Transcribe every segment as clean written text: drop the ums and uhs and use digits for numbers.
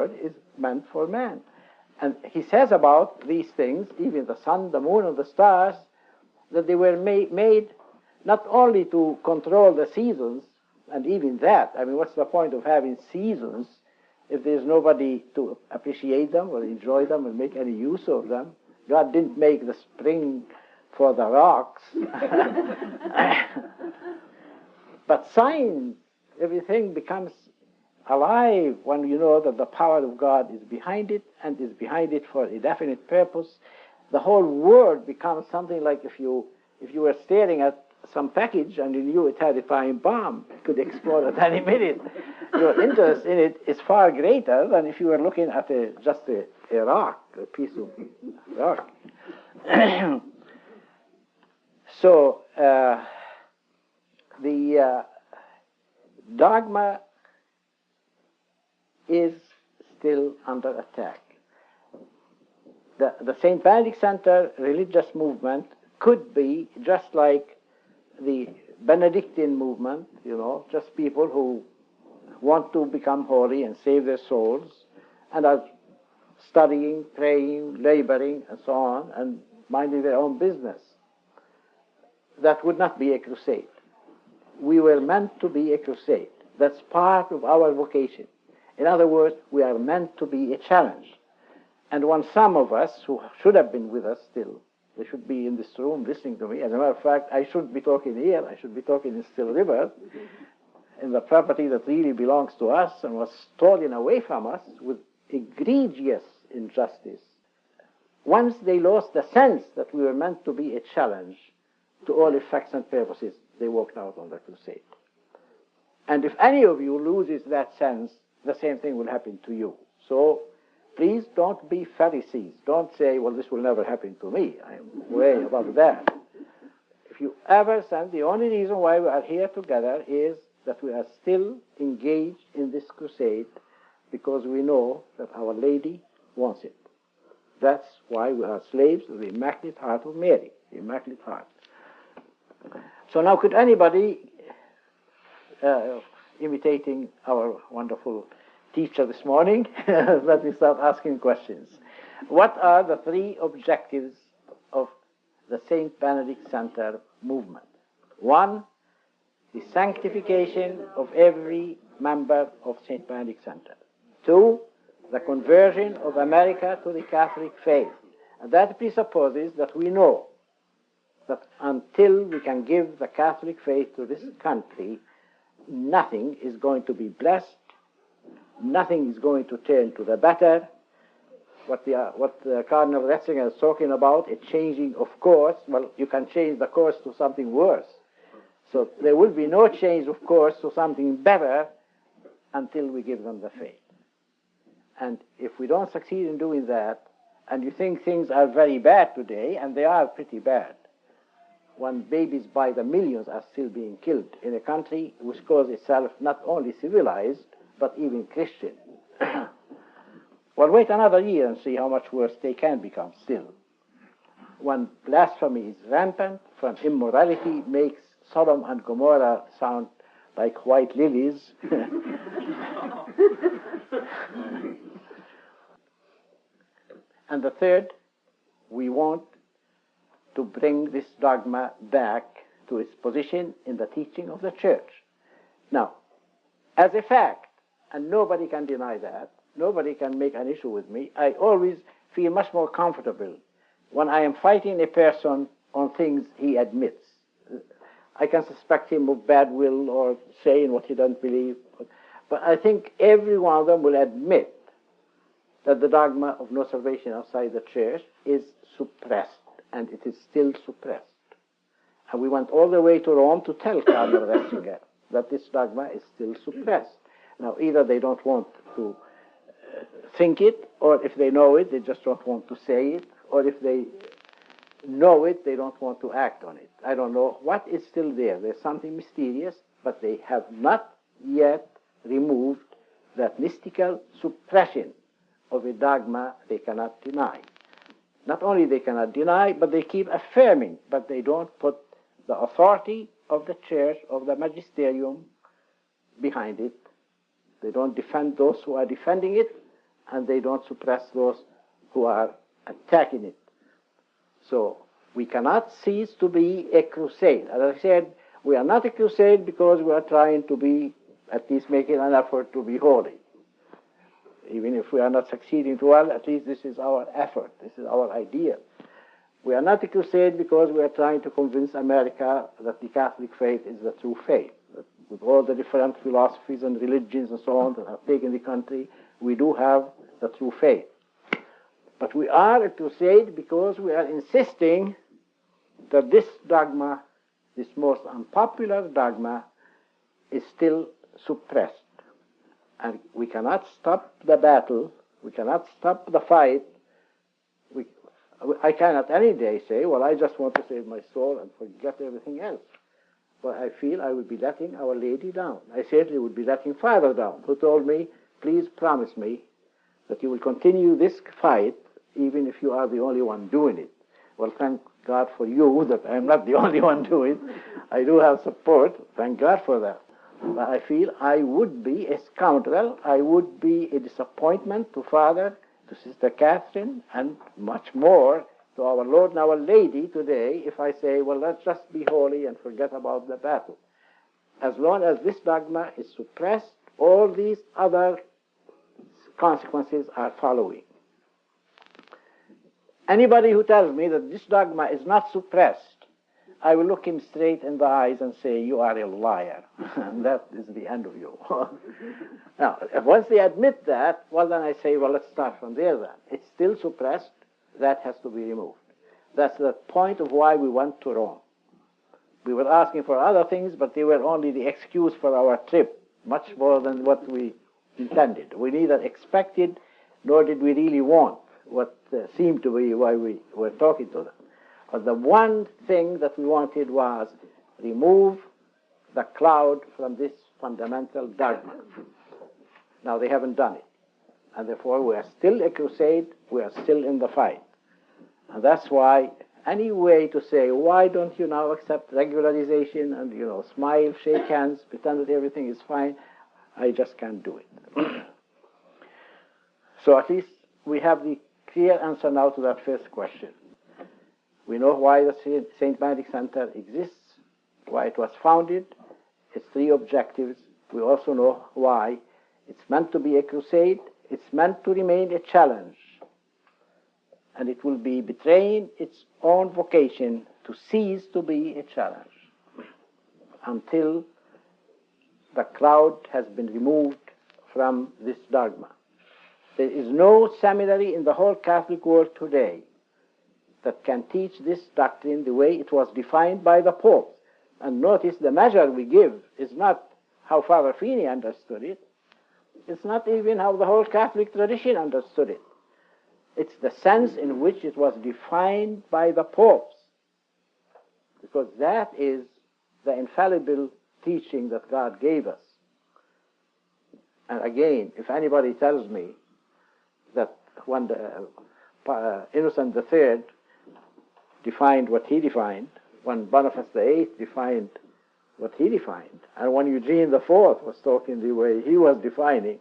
word is meant for man. And he says about these things, even the sun, the moon, and the stars, that they were made not only to control the seasons, and even that, I mean, what's the point of having seasons if there's nobody to appreciate them or enjoy them and make any use of them? God didn't make the spring for the rocks. But science, everything becomes alive when you know that the power of God is behind it and is behind it for a definite purpose. The whole world becomes something like if you were staring at some package and you knew it had a time bomb, it could explode at any minute. Your interest in it is far greater than if you were looking at just a rock, a piece of rock. So the dogma is still under attack. The St. Benedict Center religious movement could be just like the Benedictine movement, just people who want to become holy and save their souls and are studying, praying, laboring, and so on, and minding their own business. That would not be a crusade. We were meant to be a crusade. That's part of our vocation. In other words, we are meant to be a challenge. And when some of us who should have been with us still, they should be in this room listening to me. As a matter of fact, I shouldn't be talking here. I should be talking in Still River, in the property that really belongs to us and was stolen away from us with egregious injustice. Once they lost the sense that we were meant to be a challenge to all effects and purposes, they walked out on the crusade. And if any of you loses that sense, the same thing will happen to you. So please don't be Pharisees. Don't say, well, this will never happen to me. I'm way above that. If you ever sense, the only reason why we are here together is that we are still engaged in this crusade because we know that Our Lady wants it. That's why we are slaves of the Immaculate Heart of Mary, the Immaculate Heart. So now could anybody, imitating our wonderful teacher this morning, let me start asking questions. What are the three objectives of the St. Benedict Center movement? One, the sanctification of every member of St. Benedict Center. Two, the conversion of America to the Catholic faith. And that presupposes that we know that until we can give the Catholic faith to this country, nothing is going to be blessed, nothing is going to turn to the better. What Cardinal Ratzinger is talking about, a changing of course, well, you can change the course to something worse. So there will be no change of course to something better until we give them the faith. And if we don't succeed in doing that, and you think things are very bad today, and they are pretty bad, when babies by the millions are still being killed in a country which calls itself not only civilized, but even Christian. Well, wait another year and see how much worse they can become still. When blasphemy is rampant, when immorality makes Sodom and Gomorrah sound like white lilies, and the third, we want to bring this dogma back to its position in the teaching of the Church. Now, as a fact, and nobody can deny that, nobody can make an issue with me, I always feel much more comfortable when I am fighting a person on things he admits. I can suspect him of bad will or saying what he doesn't believe, but I think every one of them will admit that the dogma of no salvation outside the Church is suppressed, and it is still suppressed. And we went all the way to Rome to tell Cardinal Ratzinger that this dogma is still suppressed. Now, either they don't want to think it, or if they know it, they just don't want to say it, or if they know it, they don't want to act on it. I don't know what is still there. There's something mysterious, but they have not yet removed that mystical suppression of a dogma they cannot deny. Not only they cannot deny, but they keep affirming, but they don't put the authority of the Church, of the magisterium, behind it. They don't defend those who are defending it, and they don't suppress those who are attacking it. So we cannot cease to be a crusade. As I said, we are not a crusade because we are trying to be, at least making an effort to be holy. Even if we are not succeeding too well, at least this is our effort, this is our ideal. We are not a crusade because we are trying to convince America that the Catholic faith is the true faith. That with all the different philosophies and religions and so on that have taken the country, we do have the true faith. But we are a crusade because we are insisting that this dogma, this most unpopular dogma, is still suppressed. And we cannot stop the battle, we cannot stop the fight. I cannot any day say, well, I just want to save my soul and forget everything else. But I feel I would be letting Our Lady down. I certainly would be letting Father down, who told me, please promise me that you will continue this fight even if you are the only one doing it. Well, thank God for you that I'm not the only one doing it. I do have support. Thank God for that. But I feel I would be a scoundrel. I would be a disappointment to Father, to Sister Catherine, and much more to our Lord and Our Lady today if I say, well, let's just be holy and forget about the battle. As long as this dogma is suppressed, all these other consequences are following. Anybody who tells me that this dogma is not suppressed, I will look him straight in the eyes and say, you are a liar. And that is the end of you. Now, once they admit that, well, then I say, well, let's start from there then. It's still suppressed. That has to be removed. That's the point of why we went to Rome. We were asking for other things, but they were only the excuse for our trip, much more than what we intended. We neither expected nor did we really want what seemed to be why we were talking to them. But the one thing that we wanted was remove the cloud from this fundamental dogma. Now they haven't done it. And therefore we are still a crusade, we are still in the fight. And that's why any way to say, why don't you now accept regularization and, smile, shake hands, pretend that everything is fine, I just can't do it. So at least we have the clear answer now to that first question. We know why the St. Benedict Center exists, why it was founded, its three objectives. We also know why it's meant to be a crusade, it's meant to remain a challenge, and it will be betraying its own vocation to cease to be a challenge until the cloud has been removed from this dogma. There is no seminary in the whole Catholic world today that can teach this doctrine the way it was defined by the Pope. And notice the measure we give is not how Father Feeney understood it. It's not even how the whole Catholic tradition understood it. It's the sense in which it was defined by the popes. Because that is the infallible teaching that God gave us. And again, if anybody tells me that when Innocent III defined what he defined, when Boniface VIII defined what he defined, and when Eugene IV was talking the way he was defining,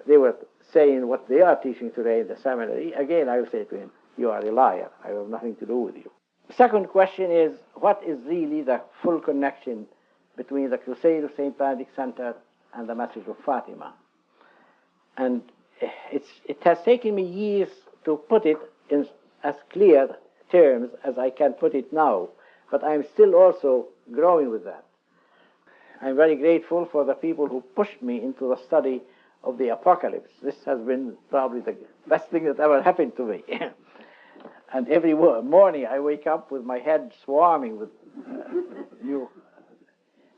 they were saying what they are teaching today in the seminary, again I will say to him, you are a liar, I have nothing to do with you. The second question is, what is really the full connection between the Crusade of St. Benedict Center and the message of Fatima? And it has taken me years to put it in as clear terms as I can put it now, but I'm still also growing with that. I'm very grateful for the people who pushed me into the study of the Apocalypse. This has been probably the best thing that ever happened to me. And every morning I wake up with my head swarming with new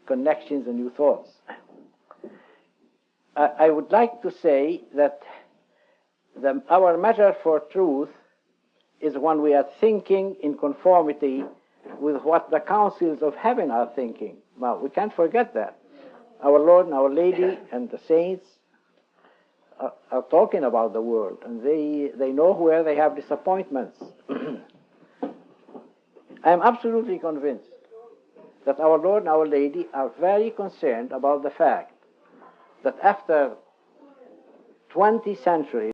connections and new thoughts. I would like to say that our measure for truth is when we are thinking in conformity with what the councils of heaven are thinking. Now, we can't forget that. Our Lord and Our Lady and the saints are talking about the world, and they know where they have disappointments. I am absolutely convinced that our Lord and Our Lady are very concerned about the fact that after 20 centuries